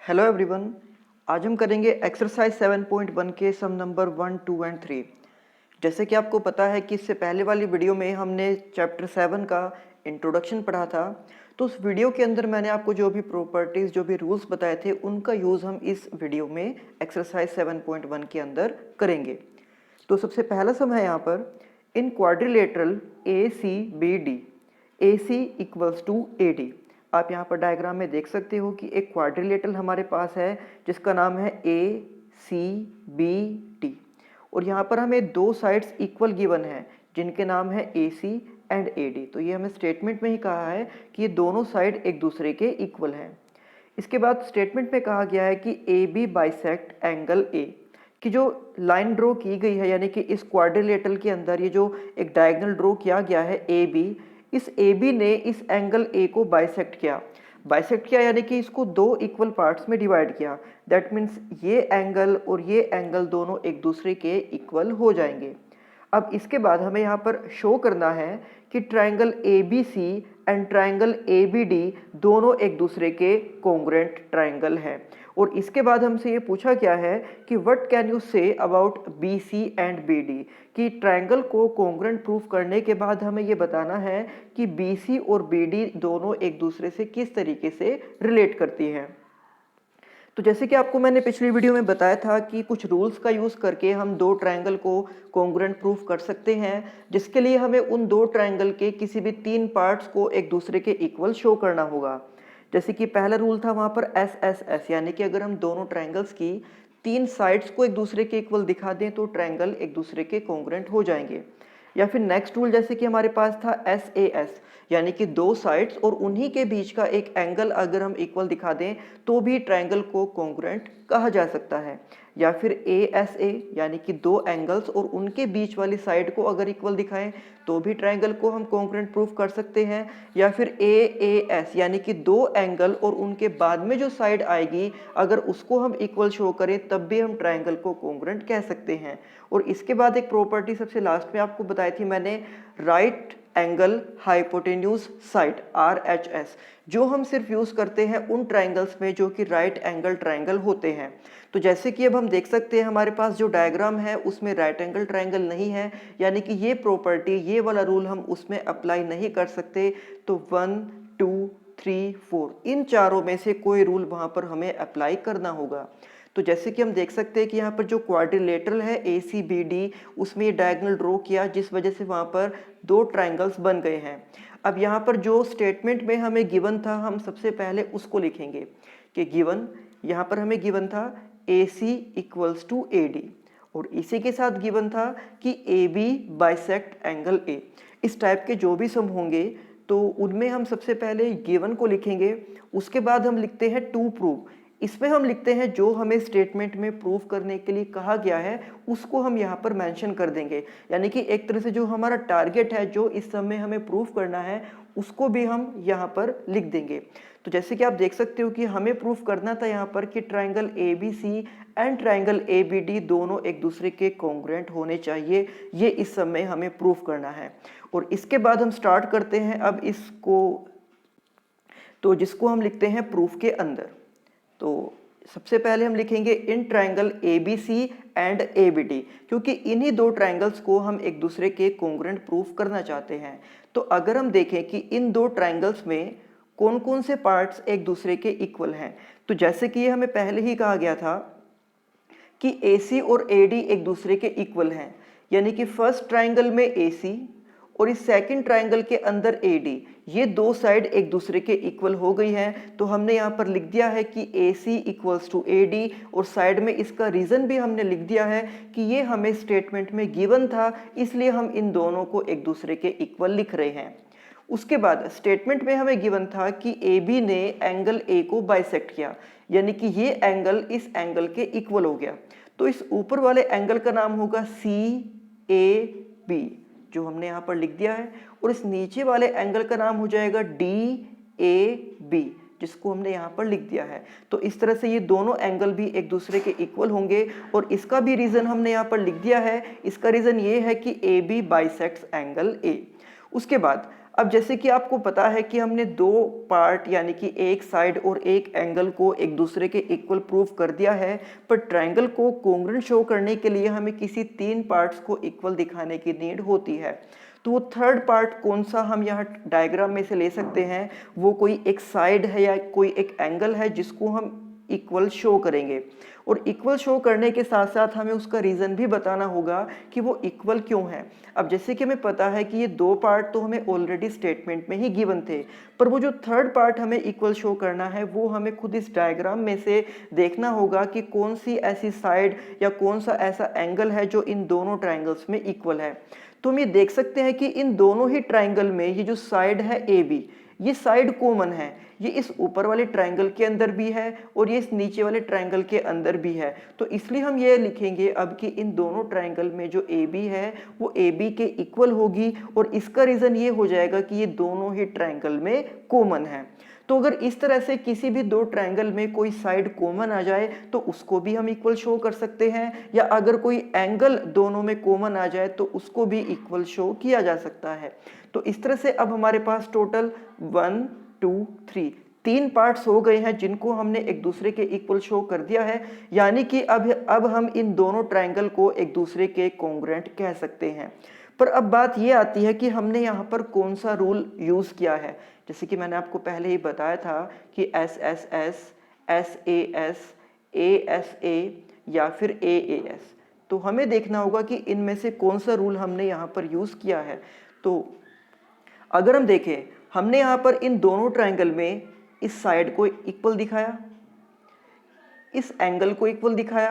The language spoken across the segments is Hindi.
Hello everyone. आज हम करेंगे एक्सरसाइज 7.1 के सम नंबर 1, 2 एंड 3। जैसे कि आपको पता है कि इससे पहले वाली वीडियो में हमने चैप्टर 7 का इंट्रोडक्शन पढ़ा था। तो उस वीडियो के अंदर मैंने आपको जो भी प्रॉपर्टीज़ जो भी रूल्स बताए थे उनका यूज़ हम इस वीडियो में एक्सरसाइज 7.1 के अंदर करेंगे। तो सबसे पहला सम है यहाँ पर, in quadrilateral ACBD AC equals to AD। आप यहाँ पर डायग्राम में देख सकते हो कि एक क्वाड्रिलेटरल हमारे पास है जिसका नाम है ACBD, और यहाँ पर हमें दो साइड्स इक्वल गिवन है जिनके नाम है AC एंड AD। तो ये हमें स्टेटमेंट में ही कहा है कि ये दोनों साइड एक दूसरे के इक्वल हैं। इसके बाद स्टेटमेंट में कहा गया है कि AB बाइसेक्ट एंगल A, कि जो लाइन ड्रॉ की गई है यानी कि इस क्वाड्रिलेटरल के अंदर ये जो एक डायगोनल ड्रॉ किया गया है AB, इस AB ने इस एंगल A को बाइसेक्ट किया यानी कि इसको दो इक्वल पार्ट्स में डिवाइड किया। दैट मीन्स ये एंगल और ये एंगल दोनों एक दूसरे के इक्वल हो जाएंगे। अब इसके बाद हमें यहाँ पर शो करना है कि triangle ABC and triangle ABD दोनों एक दूसरे के कॉन्ग्रुएंट ट्रायंगल हैं। और इसके बाद हमसे ये पूछा गया है कि what can you say about BC and BD, कि ट्रायंगल को कॉन्ग्रुएंट प्रूफ करने के बाद हमें ये बताना है कि BC और BD दोनों एक दूसरे से किस तरीके से रिलेट करती हैं। तो जैसे कि आपको मैंने पिछली वीडियो में बताया था कि कुछ रूल्स का यूज़ करके हम दो ट्रायंगल को कॉन्ग्रुएंट प्रूफ कर सकते हैं, जिसके लिए हमें उन दो ट्रायंगल के किसी भी तीन पार्ट्स को एक दूसरे के इक्वल शो करना होगा। जैसे कि पहला रूल था वहाँ पर SSS, यानी कि अगर हम दोनों ट्रायंगल्स की तीन साइड्स को एक दूसरे के इक्वल दिखा दें तो ट्रायंगल एक दूसरे के कॉन्ग्रुएंट हो जाएंगे। या फिर नेक्स्ट रूल जैसे कि हमारे पास था SAS, यानी कि दो साइड्स और उन्हीं के बीच का एक एंगल अगर हम इक्वल दिखा दें तो भी ट्रायंगल को कॉन्ग्रुएंट कहा जा सकता है। या फिर ASA, यानी कि दो एंगल्स और उनके बीच वाली साइड को अगर इक्वल दिखाएं तो भी ट्रायंगल को हम कॉन्ग्रुएंट प्रूफ कर सकते हैं। या फिर AAS, यानी कि दो एंगल और उनके बाद में जो साइड आएगी अगर उसको हम इक्वल शो करें तब भी हम ट्रायंगल को कॉन्ग्रुएंट कह सकते हैं। और इसके बाद एक प्रॉपर्टी सबसे लास्ट में आपको बताई थी मैंने, right angle hypotenuse side RHS, जो हम सिर्फ यूज करते हैं उन ट्रायंगल्स में जो कि राइट एंगल ट्रायंगल होते हैं। तो जैसे कि अब हम देख सकते हैं हमारे पास जो डायग्राम है उसमें राइट एंगल ट्रायंगल नहीं है, यानी कि ये प्रॉपर्टी, ये वाला रूल हम उसमें अप्लाई नहीं कर सकते। तो 1, 2, 3, 4 इन चारों में से कोई रूल वहां पर हमें अप्लाई करना होगा। तो जैसे कि हम देख सकते हैं कि यहाँ पर जो क्वाड्रिलेटरल है ACBD, उसमें ये डायगोनल ड्रॉ किया जिस वजह से वहाँ पर दो ट्रायंगल्स बन गए हैं। अब यहाँ पर जो स्टेटमेंट में हमें गिवन था हम सबसे पहले उसको लिखेंगे कि गिवन, यहाँ पर हमें गिवन था AC इक्वल्स टू AD, और इसी के साथ गिवन था कि AB बाइसेक्ट एंगल A। इस टाइप के जो भी सम होंगे तो उनमें हम सबसे पहले गिवन को लिखेंगे, उसके बाद हम लिखते हैं टू प्रूव। इसमें हम लिखते हैं जो हमें स्टेटमेंट में प्रूफ करने के लिए कहा गया है उसको हम यहाँ पर मेंशन कर देंगे, यानी कि एक तरह से जो हमारा टारगेट है जो इस समय हमें प्रूफ करना है उसको भी हम यहाँ पर लिख देंगे। तो जैसे कि आप देख सकते हो कि हमें प्रूफ करना था यहाँ पर कि triangle ABC and triangle ABD दोनों एक दूसरे के कॉन्ग्रुएंट होने चाहिए, ये इस समय हमें प्रूफ करना है। और इसके बाद हम स्टार्ट करते हैं अब इसको, तो जिसको हम लिखते हैं प्रूफ के अंदर। तो सबसे पहले हम लिखेंगे in triangle ABC and ABD, क्योंकि इन्हीं दो ट्रायंगल्स को हम एक दूसरे के कॉन्ग्रुएंट प्रूफ करना चाहते हैं। तो अगर हम देखें कि इन दो ट्रायंगल्स में कौन कौन से पार्ट्स एक दूसरे के इक्वल हैं, तो जैसे कि ये हमें पहले ही कहा गया था कि AC और AD एक दूसरे के इक्वल हैं, यानी कि फर्स्ट ट्रायंगल में AC और इस सेकंड ट्रायंगल के अंदर AD, ये दो साइड एक दूसरे के इक्वल हो गई हैं। तो हमने यहाँ पर लिख दिया है कि AC इक्वल्स टू AD, और साइड में इसका रीज़न भी हमने लिख दिया है कि ये हमें स्टेटमेंट में गिवन था, इसलिए हम इन दोनों को एक दूसरे के इक्वल लिख रहे हैं। उसके बाद स्टेटमेंट में हमें गिवन था कि AB ने एंगल A को बाइसेक्ट किया, यानी कि ये एंगल इस एंगल के इक्वल हो गया। तो इस ऊपर वाले एंगल का नाम होगा CAB, जो हमने यहाँ पर लिख दिया है, और इस नीचे वाले एंगल का नाम हो जाएगा DAB, जिसको हमने यहाँ पर लिख दिया है। तो इस तरह से ये दोनों एंगल भी एक दूसरे के इक्वल होंगे, और इसका भी रीज़न हमने यहाँ पर लिख दिया है। इसका रीज़न ये है कि AB बाइसेक्ट्स एंगल A। उसके बाद अब जैसे कि आपको पता है कि हमने दो पार्ट यानी कि एक साइड और एक एंगल को एक दूसरे के इक्वल प्रूव कर दिया है, पर ट्रायंगल को कोंग्रुएंट शो करने के लिए हमें किसी तीन पार्ट्स को इक्वल दिखाने की नीड होती है। तो वो थर्ड पार्ट कौन सा हम यहाँ डायग्राम में से ले सकते हैं, वो कोई एक साइड है या कोई एक एंगल है जिसको हम इक्वल शो करेंगे। और इक्वल शो करने के साथ साथ हमें उसका रीज़न भी बताना होगा कि वो इक्वल क्यों है। अब जैसे कि हमें पता है कि ये दो पार्ट तो हमें ऑलरेडी स्टेटमेंट में ही गिवन थे, पर वो जो थर्ड पार्ट हमें इक्वल शो करना है वो हमें खुद इस डायग्राम में से देखना होगा कि कौन सी ऐसी साइड या कौन सा ऐसा एंगल है जो इन दोनों ट्राइंगल्स में इक्वल है। तो हम ये देख सकते हैं कि इन दोनों ही ट्राइंगल में ये जो साइड है ए बी, ये साइड कॉमन है, ये इस ऊपर वाले ट्रायंगल के अंदर भी है और ये इस नीचे वाले ट्रायंगल के अंदर भी है। तो इसलिए हम ये लिखेंगे अब कि इन दोनों ट्रायंगल में जो ए बी है वो ए बी के इक्वल होगी, और इसका रीज़न ये हो जाएगा कि ये दोनों ही ट्रायंगल में कॉमन है। तो अगर इस तरह से किसी भी दो ट्रायंगल में कोई साइड कॉमन आ जाए तो उसको भी हम इक्वल शो कर सकते हैं, या अगर कोई एंगल दोनों में कॉमन आ जाए तो उसको भी इक्वल शो किया जा सकता है। तो इस तरह से अब हमारे पास टोटल 1 2 3 तीन पार्ट्स हो गए हैं जिनको हमने एक दूसरे के इक्वल शो कर दिया है, यानी कि अब हम इन दोनों ट्रायंगल को एक दूसरे के कॉन्ग्रुएंट कह सकते हैं। पर अब बात ये आती है कि हमने यहाँ पर कौन सा रूल यूज़ किया है। जैसे कि मैंने आपको पहले ही बताया था कि S S S, S A S A या फिर ए एस। तो हमें देखना होगा कि इनमें से कौन सा रूल हमने यहाँ पर यूज़ किया है। तो अगर हम देखें, हमने यहाँ पर इन दोनों ट्रायंगल में इस साइड को इक्वल दिखाया, इस एंगल को इक्वल दिखाया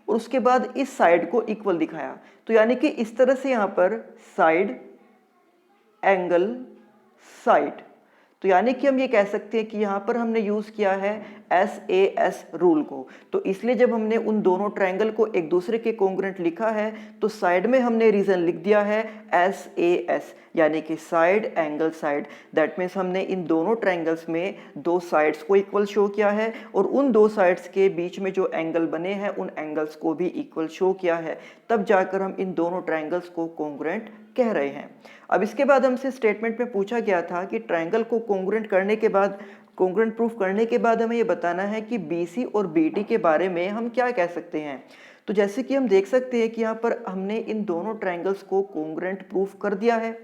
और उसके बाद इस साइड को इक्वल दिखाया। तो यानी कि इस तरह से यहाँ पर साइड, एंगल, साइड। तो यानी कि हम ये कह सकते हैं कि यहाँ पर हमने यूज़ किया है SAS रूल को। तो इसलिए जब हमने उन दोनों ट्रायंगल को एक दूसरे के कॉन्ग्रुएंट लिखा है तो साइड में हमने रीज़न लिख दिया है SAS, यानी कि side, angle, side. That means हमने इन दोनों ट्रायंगल्स में दो साइड्स को इक्वल शो किया है और उन दो साइड्स के बीच में जो एंगल बने हैं उन एंगल्स को भी इक्वल शो किया है, तब जाकर हम इन दोनों ट्रायंगल्स को कॉन्ग्रुएंट कह रहे हैं। अब इसके बाद हमसे स्टेटमेंट में पूछा गया था कि ट्रायंगल को कॉन्ग्रुएंट करने के बाद, कॉन्ग्रुएंट प्रूफ करने के बाद हमें ये बताना है कि BC और BD के बारे में हम क्या कह सकते हैं। तो जैसे कि हम देख सकते हैं कि यहाँ पर हमने इन दोनों ट्रायंगल्स को कॉन्ग्रुएंट प्रूफ कर दिया है,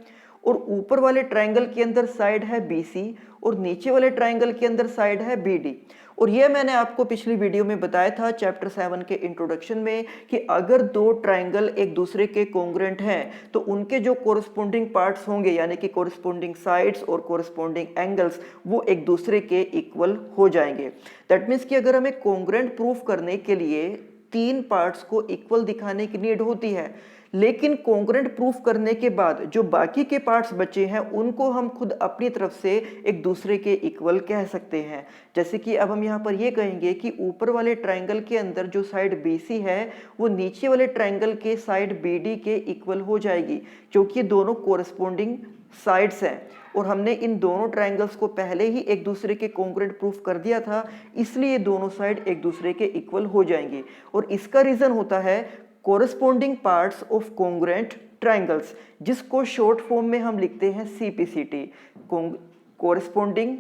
और ऊपर वाले ट्रायंगल के अंदर साइड है BC और नीचे वाले ट्रायंगल के अंदर साइड है BD। और ये मैंने आपको पिछली वीडियो में बताया था चैप्टर 7 के इंट्रोडक्शन में कि अगर दो ट्रायंगल एक दूसरे के कॉन्ग्रुएंट हैं तो उनके जो कोरिस्पोंडिंग पार्ट्स होंगे, यानी कि कोरिस्पोंडिंग साइड्स और कोरिस्पोंडिंग एंगल्स, वो एक दूसरे के इक्वल हो जाएंगे। दैट मीन्स कि अगर हमें कॉन्ग्रुएंट प्रूफ करने के लिए तीन पार्ट्स को इक्वल दिखाने की नीड होती है, लेकिन कॉन्ग्रुएंट प्रूफ करने के बाद जो बाकी के पार्ट्स बचे हैं उनको हम खुद अपनी तरफ से एक दूसरे के इक्वल कह सकते हैं। जैसे कि अब हम यहाँ पर ये कहेंगे कि ऊपर वाले ट्रायंगल के अंदर जो साइड BC है वो नीचे वाले ट्रायंगल के साइड BD के इक्वल हो जाएगी, क्योंकि दोनों कोरिस्पोंडिंग साइड्स हैं और हमने इन दोनों ट्रायंगल्स को पहले ही एक दूसरे के कॉन्ग्रुएंट प्रूफ कर दिया था, इसलिए दोनों साइड एक दूसरे के इक्वल हो जाएंगी। और इसका रीज़न होता है corresponding parts of congruent triangles, जिसको शॉर्ट फॉर्म में हम लिखते हैं CPCT, corresponding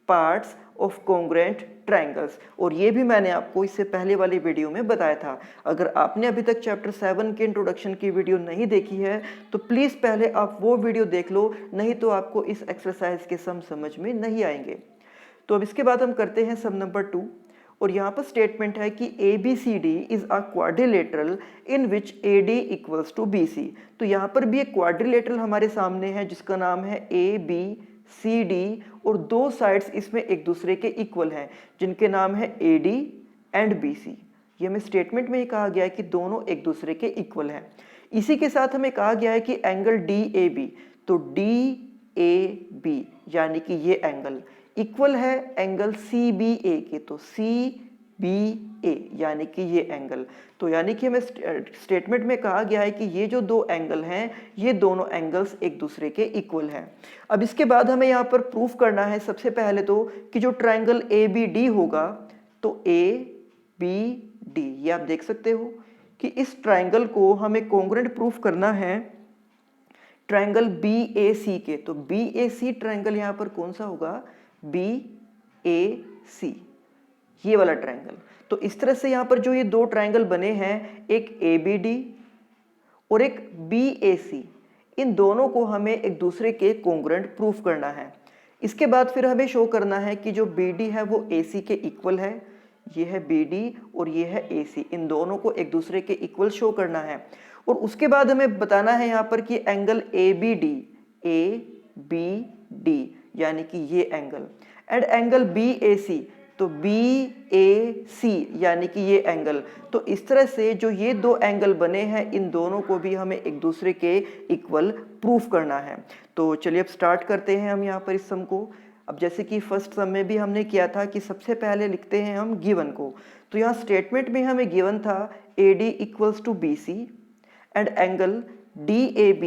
parts of congruent triangles. और ये भी मैंने आपको इससे पहले वाली वीडियो में बताया था। अगर आपने अभी तक चैप्टर 7 के इंट्रोडक्शन की वीडियो नहीं देखी है तो प्लीज़ पहले आप वो वीडियो देख लो, नहीं तो आपको इस एक्सरसाइज के सम समझ में नहीं आएंगे। तो अब इसके बाद हम करते हैं सम नंबर 2, और यहाँ पर स्टेटमेंट है कि ABCD is a quadrilateral in which AD equals to BC। तो यहाँ पर भी एक क्वाड्रिलेटरल हमारे सामने है जिसका नाम है ABCD, और दो साइड्स इसमें एक दूसरे के इक्वल हैं जिनके नाम है AD एंड BC। ये हमें स्टेटमेंट में ही कहा गया है कि दोनों एक दूसरे के इक्वल हैं। इसी के साथ हमें कहा गया है कि एंगल DAB, तो DAB यानी कि ये एंगल इक्वल है एंगल CBA के, तो CBA यानी कि ये एंगल। तो यानी कि हमें स्टेटमेंट में कहा गया है कि ये जो दो एंगल हैं ये दोनों एंगल्स एक दूसरे के इक्वल हैं। अब इसके बाद हमें यहाँ पर प्रूफ करना है सबसे पहले तो कि जो ट्रायंगल ABD होगा, तो ABD, ये आप देख सकते हो कि इस ट्रायंगल को हमें कॉन्ग्रुएंट प्रूफ करना है ट्रायंगल BAC के, तो BAC ट्रायंगल यहाँ पर कौन सा होगा, BAC, ये वाला ट्रायंगल। तो इस तरह से यहाँ पर जो ये दो ट्रायंगल बने हैं, एक ABD और एक BAC, इन दोनों को हमें एक दूसरे के कोंग्रुएंट प्रूफ करना है। इसके बाद फिर हमें शो करना है कि जो BD है वो AC के इक्वल है, ये है BD और ये है AC, इन दोनों को एक दूसरे के इक्वल शो करना है। और उसके बाद हमें बताना है यहाँ पर कि एंगल ABD यानी कि ये एंगल, एंड एंगल BAC, तो BAC यानी कि ये एंगल। तो इस तरह से जो ये दो एंगल बने हैं, इन दोनों को भी हमें एक दूसरे के इक्वल प्रूफ करना है। तो चलिए अब स्टार्ट करते हैं हम यहाँ पर इस सम को। अब जैसे कि फर्स्ट सम में भी हमने किया था कि सबसे पहले लिखते हैं हम गिवन को। तो यहाँ स्टेटमेंट में हमें गिवन था AD equals to BC and angle DAB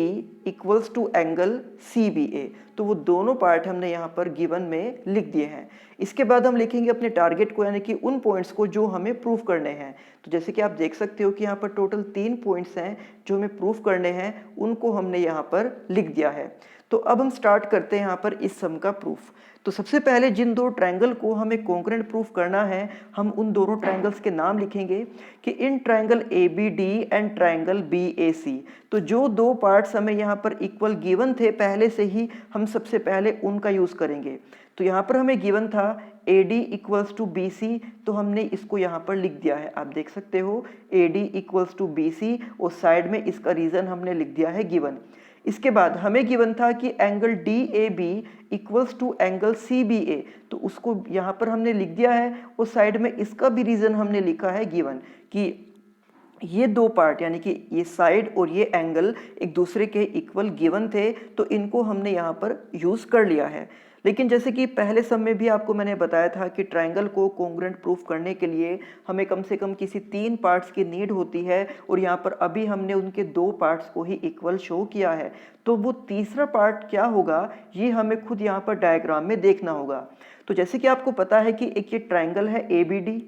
equals to angle CBA। तो वो दोनों पार्ट हमने यहाँ पर गिवन में लिख दिए हैं। इसके बाद हम लिखेंगे अपने टारगेट को, यानी कि उन पॉइंट्स को जो हमें प्रूफ करने हैं। तो जैसे कि आप देख सकते हो कि यहाँ पर टोटल 3 पॉइंट्स हैं जो हमें प्रूफ करने हैं, उनको हमने यहाँ पर लिख दिया है। तो अब हम स्टार्ट करते हैं यहाँ पर इस सम का प्रूफ। तो सबसे पहले जिन दो ट्रायंगल को हमें कॉन्करेंट प्रूफ करना है, हम उन दोनों ट्रायंगल्स के नाम लिखेंगे कि in triangle ABD and triangle BAC। तो जो दो पार्ट्स हमें यहाँ पर इक्वल गिवन थे पहले से ही, हम सबसे पहले उनका यूज़ करेंगे। तो यहाँ पर हमें गिवन था AD इक्वल्स टू BC, तो हमने इसको यहाँ पर लिख दिया है, आप देख सकते हो AD इक्वल्स टू BC, और साइड में इसका रीज़न हमने लिख दिया है गिवन। इसके बाद हमें गिवन था कि angle DAB equals to angle CBA, तो उसको यहाँ पर हमने लिख दिया है, और साइड में इसका भी रीज़न हमने लिखा है गिवन कि ये दो पार्ट यानी कि ये साइड और ये एंगल एक दूसरे के इक्वल गिवन थे, तो इनको हमने यहाँ पर यूज़ कर लिया है। लेकिन जैसे कि पहले सम में भी आपको मैंने बताया था कि ट्रायंगल को कॉन्ग्रुएंट प्रूफ करने के लिए हमें कम से कम किसी 3 पार्ट्स की नीड होती है, और यहाँ पर अभी हमने उनके 2 पार्ट्स को ही इक्वल शो किया है। तो वो तीसरा पार्ट क्या होगा, ये हमें खुद यहाँ पर डायग्राम में देखना होगा। तो जैसे कि आपको पता है कि एक ये ट्रायंगल है ABD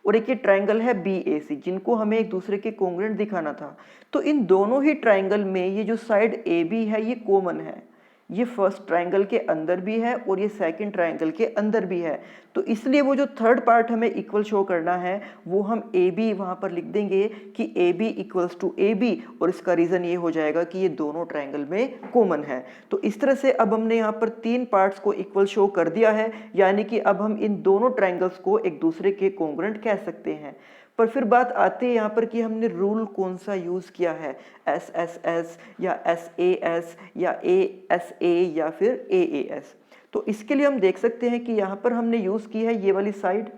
और एक ये ट्रायंगल है BAC, जिनको हमें एक दूसरे के कॉन्ग्रुएंट दिखाना था। तो इन दोनों ही ट्रायंगल में ये जो साइड AB है ये कॉमन है, ये फर्स्ट ट्रायंगल के अंदर भी है और ये सेकंड ट्रायंगल के अंदर भी है। तो इसलिए वो जो थर्ड पार्ट हमें इक्वल शो करना है, वो हम AB वहाँ पर लिख देंगे कि AB इक्वल्स टू AB, और इसका रीज़न ये हो जाएगा कि ये दोनों ट्रायंगल में कॉमन है। तो इस तरह से अब हमने यहाँ पर 3 पार्ट्स को इक्वल शो कर दिया है, यानी कि अब हम इन दोनों ट्रायंगल्स को एक दूसरे के कॉन्ग्रुएंट कह सकते हैं। पर फिर बात आती है यहाँ पर कि हमने रूल कौन सा यूज़ किया है, SSS या SAS या ASA या फिर AAS। तो इसके लिए हम देख सकते हैं कि यहाँ पर हमने यूज़ की है ये वाली साइड,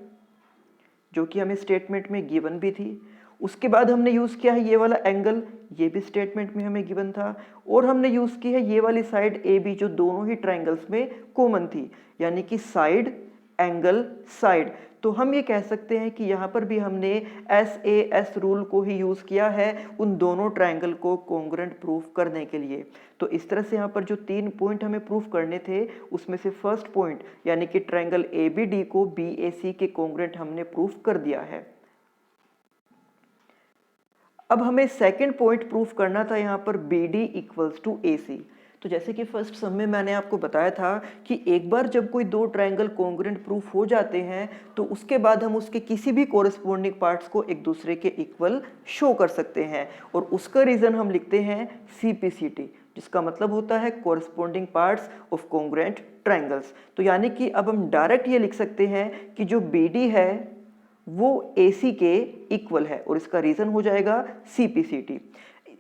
जो कि हमें स्टेटमेंट में गिवन भी थी। उसके बाद हमने यूज़ किया है ये वाला एंगल, ये भी स्टेटमेंट में हमें गिवन था। और हमने यूज़ की है ये वाली साइड AB, जो दोनों ही ट्रायंगल्स में कॉमन थी, यानी कि साइड एंगल साइड। तो हम ये कह सकते हैं कि यहाँ पर भी हमने SAS रूल को ही यूज़ किया है उन दोनों ट्रायंगल को कॉन्ग्रुएंट प्रूफ करने के लिए। तो इस तरह से यहाँ पर जो 3 पॉइंट हमें प्रूफ करने थे, उसमें से फर्स्ट पॉइंट यानी कि ट्रायंगल ABD को BAC के कॉन्ग्रुएंट हमने प्रूफ कर दिया है। अब हमें सेकंड पॉइंट प्रूफ करना था यहाँ पर BD इक्वल्स टू AC। तो जैसे कि फर्स्ट सम में मैंने आपको बताया था कि एक बार जब कोई दो ट्रायंगल कॉन्ग्रुएंट प्रूफ हो जाते हैं, तो उसके बाद हम उसके किसी भी कोरिस्पोंडिंग पार्ट्स को एक दूसरे के इक्वल शो कर सकते हैं, और उसका रीज़न हम लिखते हैं CPCT, जिसका मतलब होता है corresponding parts of congruent triangles. तो यानी कि अब हम डायरेक्ट ये लिख सकते हैं कि जो BD है वो AC के इक्वल है, और इसका रीज़न हो जाएगा CPCT।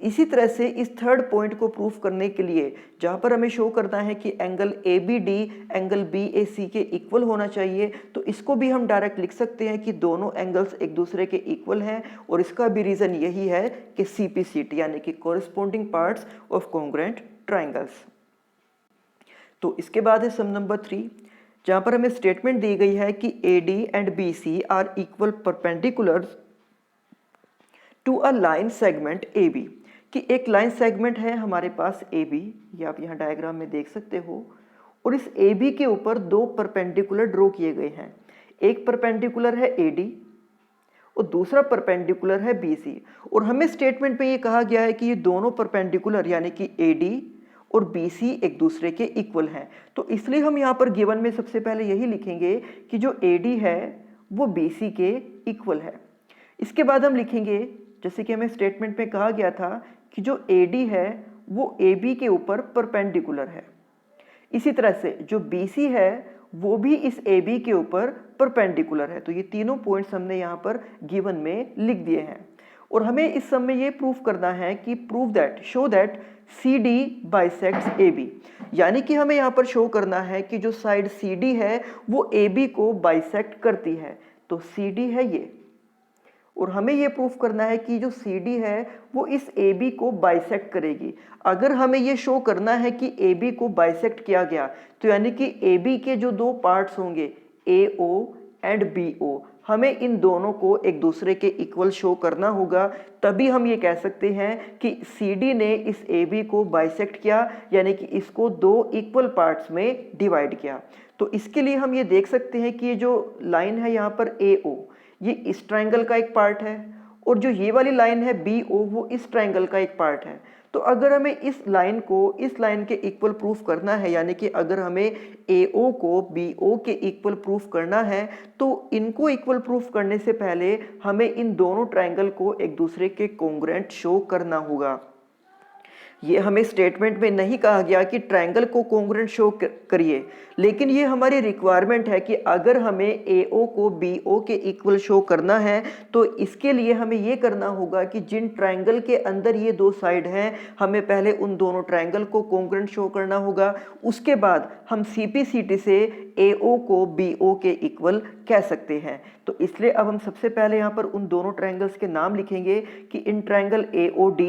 इसी तरह से इस थर्ड पॉइंट को प्रूफ करने के लिए, जहाँ पर हमें शो करना है कि एंगल ABD एंगल BAC के इक्वल होना चाहिए, तो इसको भी हम डायरेक्ट लिख सकते हैं कि दोनों एंगल्स एक दूसरे के इक्वल हैं, और इसका भी रीज़न यही है कि CPCT यानी कि कोरिस्पोंडिंग पार्ट्स ऑफ कॉन्ग्रुएंट ट्रायंगल्स। तो इसके बाद है सम नंबर 3, जहाँ पर हमें स्टेटमेंट दी गई है कि AD and BC are equal perpendicular to a line segment AB, कि एक लाइन सेगमेंट है हमारे पास AB, ये आप यहाँ डायग्राम में देख सकते हो, और इस AB के ऊपर 2 परपेंडिकुलर ड्रॉ किए गए हैं। एक परपेंडिकुलर है AD और दूसरा परपेंडिकुलर है BC। और हमें स्टेटमेंट में ये कहा गया है कि ये दोनों परपेंडिकुलर यानी कि AD और BC एक दूसरे के इक्वल हैं। तो इसलिए हम यहाँ पर गिवन में सबसे पहले यही लिखेंगे कि जो AD है वो BC के इक्वल है। इसके बाद हम लिखेंगे, जैसे कि हमें स्टेटमेंट में कहा गया था कि जो AD है वो AB के ऊपर परपेंडिकुलर है। इसी तरह से जो BC है वो भी इस AB के ऊपर परपेंडिकुलर है। तो ये तीनों पॉइंट्स हमने यहाँ पर गिवन में लिख दिए हैं। और हमें इस सम में ये प्रूफ करना है कि show that CD bisects AB, यानी कि हमें यहाँ पर शो करना है कि जो साइड CD है वो AB को बाइसेक्ट करती है। तो CD है ये, और हमें ये प्रूफ करना है कि जो CD है वो इस AB को बाइसेक्ट करेगी। अगर हमें ये शो करना है कि AB को बाइसेक्ट किया गया तो यानी कि AB के जो दो पार्ट्स होंगे AO एंड BO, हमें इन दोनों को एक दूसरे के इक्वल शो करना होगा, तभी हम ये कह सकते हैं कि CD ने इस AB को बाइसेक्ट किया, यानी कि इसको दो इक्वल पार्ट्स में डिवाइड किया। तो इसके लिए हम ये देख सकते हैं कि ये जो लाइन है यहाँ पर AO, ये इस ट्रायंगल का एक पार्ट है, और जो ये वाली लाइन है BO वो इस ट्रायंगल का एक पार्ट है। तो अगर हमें इस लाइन को इस लाइन के इक्वल प्रूफ करना है, यानी कि अगर हमें AO को BO के इक्वल प्रूफ करना है, तो इनको इक्वल प्रूफ करने से पहले हमें इन दोनों ट्रायंगल को एक दूसरे के कोंग्रुएंट शो करना होगा। ये हमें स्टेटमेंट में नहीं कहा गया कि ट्रायंगल को कोंग्रुएंट शो करिए, लेकिन ये हमारी रिक्वायरमेंट है कि अगर हमें AO को BO के इक्वल शो करना है तो इसके लिए हमें ये करना होगा कि जिन ट्रायंगल के अंदर ये दो साइड हैं हमें पहले उन दोनों ट्रायंगल को कोंग्रुएंट शो करना होगा। उसके बाद हम CP/CT से AO को BO के इक्वल कह सकते हैं। तो इसलिए अब हम सबसे पहले यहाँ पर उन दोनों ट्रायंगल्स के नाम लिखेंगे कि in triangle AOD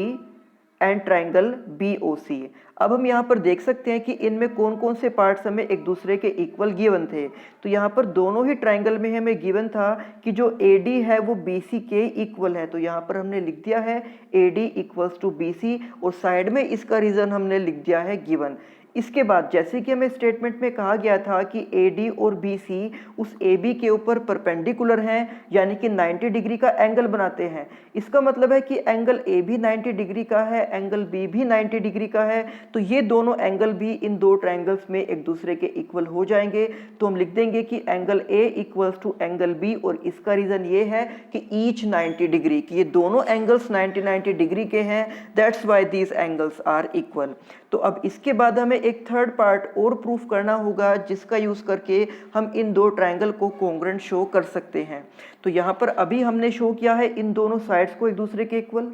and triangle BOC। अब हम यहाँ पर देख सकते हैं कि इनमें कौन कौन से पार्ट्स हमें एक दूसरे के इक्वल गिवन थे। तो यहाँ पर दोनों ही ट्रायंगल में हमें गिवन था कि जो AD है वो BC के इक्वल है। तो यहाँ पर हमने लिख दिया है AD इक्वल्स टू BC, और साइड में इसका रीजन हमने लिख दिया है गिवन। इसके बाद जैसे कि हमें स्टेटमेंट में कहा गया था कि AD और BC उस AB के ऊपर परपेंडिकुलर हैं, यानी कि 90 डिग्री का एंगल बनाते हैं। इसका मतलब है कि एंगल A भी 90 डिग्री का है, एंगल B भी 90 डिग्री का है। तो ये दोनों एंगल भी इन दो ट्रायंगल्स में एक दूसरे के इक्वल हो जाएंगे। तो हम लिख देंगे कि angle A equals to angle B, और इसका रीजन ये है कि ईच 90 डिग्री, कि ये दोनों एंगल्स 90 डिग्री के हैं, that's why these angles are equal. तो अब इसके बाद हमें एक थर्ड पार्ट और प्रूफ करना होगा जिसका यूज करके हम इन दो ट्रायंगल को कोंग्रुएंट शो कर सकते हैं। तो यहाँ पर अभी हमने शो किया है इन दोनों साइड्स को एक दूसरे के इक्वल,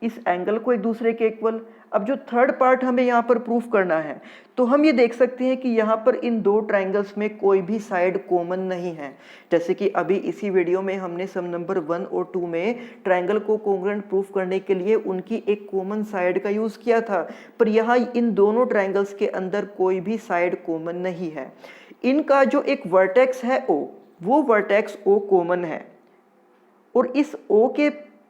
इस एंगल को एक दूसरे के इक्वल। अब जो थर्ड पार्ट हमें यहाँ पर प्रूफ करना है, तो हम ये देख सकते हैं कि यहाँ पर इन दो ट्रायंगल्स में कोई भी साइड कॉमन नहीं है। जैसे कि अभी इसी वीडियो में हमने सम नंबर 1 और 2 में ट्रायंगल को कोंग्रुएंट प्रूफ करने के लिए उनकी एक कॉमन साइड का यूज किया था, पर यहाँ इन दोनों ट्रायंगल्स के अंदर कोई भी साइड कॉमन नहीं है। इनका जो एक वर्टेक्स है O, वो वर्टेक्स O कॉमन है, और इस O के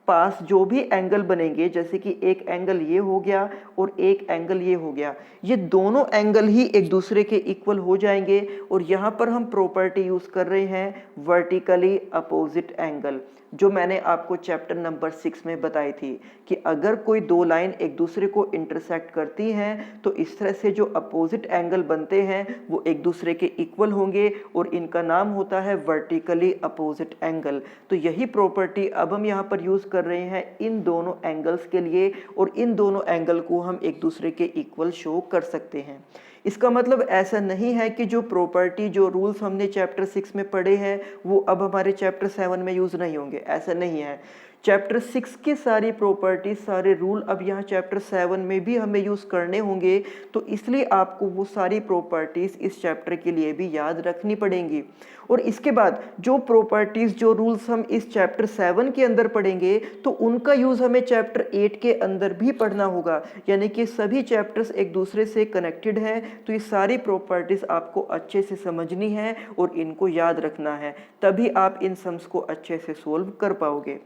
पास जो भी एंगल बनेंगे, जैसे कि एक एंगल ये हो गया और एक एंगल ये हो गया, ये दोनों एंगल ही एक दूसरे के इक्वल हो जाएंगे। और यहाँ पर हम प्रॉपर्टी यूज कर रहे हैं वर्टिकली अपोजिट एंगल, जो मैंने आपको चैप्टर नंबर 6 में बताई थी कि अगर कोई दो लाइन एक दूसरे को इंटरसेक्ट करती हैं तो इस तरह से जो अपोजिट एंगल बनते हैं वो एक दूसरे के इक्वल होंगे, और इनका नाम होता है वर्टिकली अपोजिट एंगल। तो यही प्रॉपर्टी अब हम यहाँ पर यूज कर रहे हैं इन दोनों एंगल्स के लिए, और इन दोनों एंगल को हम एक दूसरे के इक्वल शो कर सकते हैं। इसका मतलब ऐसा नहीं है कि जो प्रॉपर्टी, जो रूल्स हमने चैप्टर 6 में पढ़े हैं वो अब हमारे चैप्टर 7 में यूज नहीं होंगे, ऐसा नहीं है। चैप्टर 6 की सारी प्रॉपर्टी, सारे रूल अब यहाँ चैप्टर 7 में भी हमें यूज करने होंगे। तो इसलिए आपको वो सारी प्रॉपर्टीज इस चैप्टर के लिए भी याद रखनी पड़ेंगी। और इसके बाद जो प्रॉपर्टीज, जो रूल्स हम इस चैप्टर 7 के अंदर पढ़ेंगे तो उनका यूज हमें चैप्टर 8 के अंदर भी पढ़ना होगा, यानी कि सभी चैप्टर्स एक दूसरे से कनेक्टेड हैं। तो ये सारी प्रॉपर्टीज आपको अच्छे से समझनी है और इनको याद रखना है, तभी आप इन सम्स को अच्छे से सोल्व कर पाओगे।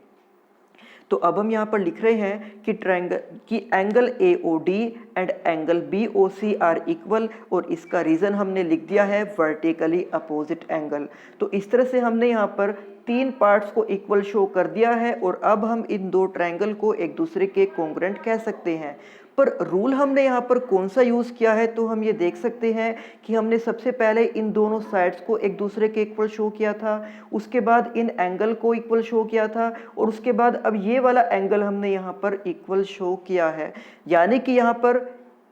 तो अब हम यहाँ पर लिख रहे हैं कि angle AOD and angle BOC are equal, और इसका रीज़न हमने लिख दिया है वर्टिकली अपोजिट एंगल। तो इस तरह से हमने यहाँ पर तीन पार्ट्स को इक्वल शो कर दिया है, और अब हम इन दो ट्रायंगल को एक दूसरे के कॉन्ग्रुएंट कह सकते हैं। पर रूल हमने यहाँ पर कौन सा यूज़ किया है, तो हम ये देख सकते हैं कि हमने सबसे पहले इन दोनों साइड्स को एक दूसरे के इक्वल शो किया था, उसके बाद इन एंगल को इक्वल शो किया था, और उसके बाद अब ये वाला एंगल हमने यहाँ पर इक्वल शो किया है। यानी कि यहाँ पर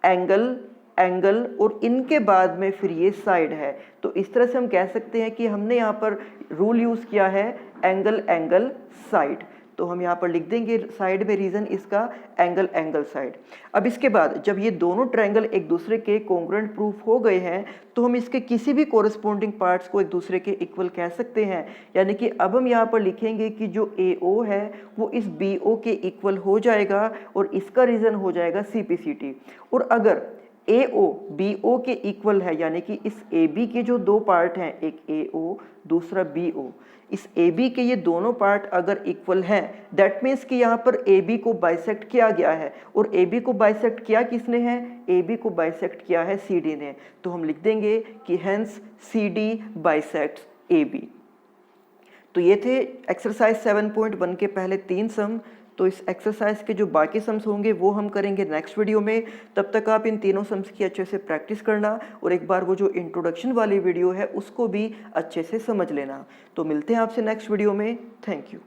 एंगल और इनके बाद में फिर ये साइड है। तो इस तरह से हम कह सकते हैं कि हमने यहाँ पर रूल यूज़ किया है एंगल साइड। तो हम यहाँ पर लिख देंगे साइड में रीज़न इसका एंगल साइड। अब इसके बाद जब ये दोनों ट्रायंगल एक दूसरे के कॉन्ग्रुएंट प्रूफ हो गए हैं, तो हम इसके किसी भी कोरस्पॉन्डिंग पार्ट्स को एक दूसरे के इक्वल कह सकते हैं। यानी कि अब हम यहाँ पर लिखेंगे कि जो AO है वो इस BO के इक्वल हो जाएगा, और इसका रीज़न हो जाएगा CPCT। और अगर AO BO के इक्वल है, यानी कि इस AB के जो दो पार्ट हैं, एक AO दूसरा BO, इस AB के ये दोनों पार्ट अगर इक्वल हैं, दैट मीन्स कि यहाँ पर AB को बाइसेक्ट किया गया है। और AB को बाइसेक्ट किया किसने है? AB को बाइसेक्ट किया है CD ने। तो हम लिख देंगे कि हेंस CD बाइसेक्ट्स AB। तो ये थे एक्सरसाइज 7.1 के पहले 3 सम। तो इस एक्सरसाइज के जो बाकी सम्स होंगे वो हम करेंगे नेक्स्ट वीडियो में। तब तक आप इन तीनों सम्स की अच्छे से प्रैक्टिस करना, और एक बार वो जो इंट्रोडक्शन वाली वीडियो है उसको भी अच्छे से समझ लेना। तो मिलते हैं आपसे नेक्स्ट वीडियो में। Thank you.